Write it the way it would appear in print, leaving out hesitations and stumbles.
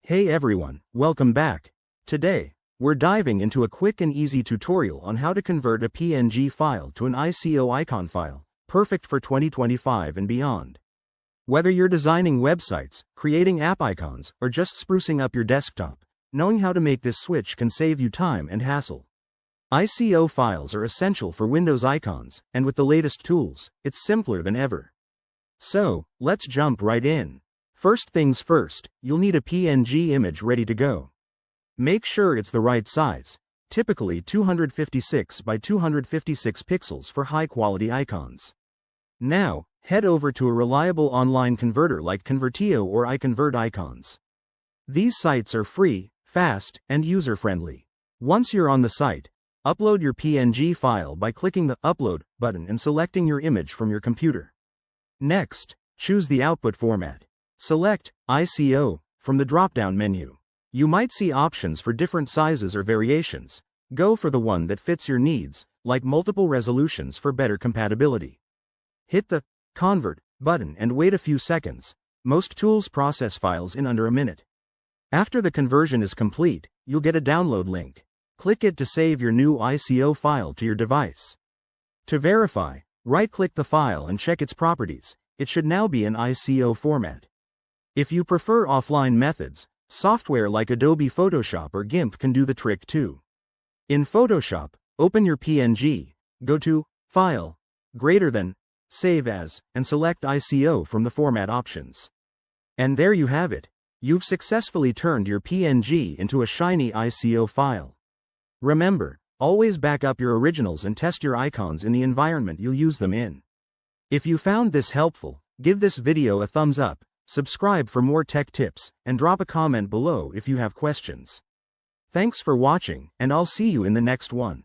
Hey everyone, welcome back. Today, we're diving into a quick and easy tutorial on how to convert a PNG file to an ICO icon file, perfect for 2025 and beyond. Whether you're designing websites, creating app icons, or just sprucing up your desktop, knowing how to make this switch can save you time and hassle. ICO files are essential for Windows icons, and with the latest tools, it's simpler than ever. So, let's jump right in. First things first, you'll need a PNG image ready to go. Make sure it's the right size, typically 256 by 256 pixels for high-quality icons. Now, head over to a reliable online converter like Convertio or iConvert Icons. These sites are free, fast, and user-friendly. Once you're on the site, upload your PNG file by clicking the Upload button and selecting your image from your computer. Next, choose the output format. Select ICO from the drop-down menu. You might see options for different sizes or variations. Go for the one that fits your needs, like multiple resolutions for better compatibility. Hit the Convert button and wait a few seconds. Most tools process files in under a minute. After the conversion is complete, you'll get a download link. Click it to save your new ICO file to your device. To verify, right-click the file and check its properties. It should now be in ICO format. If you prefer offline methods, software like Adobe Photoshop or GIMP can do the trick too. In Photoshop, open your PNG, go to File, Greater Than, Save As, and select ICO from the format options. And there you have it. You've successfully turned your PNG into a shiny ICO file. Remember, always back up your originals and test your icons in the environment you'll use them in. If you found this helpful, give this video a thumbs up. Subscribe for more tech tips, and drop a comment below if you have questions. Thanks for watching, and I'll see you in the next one.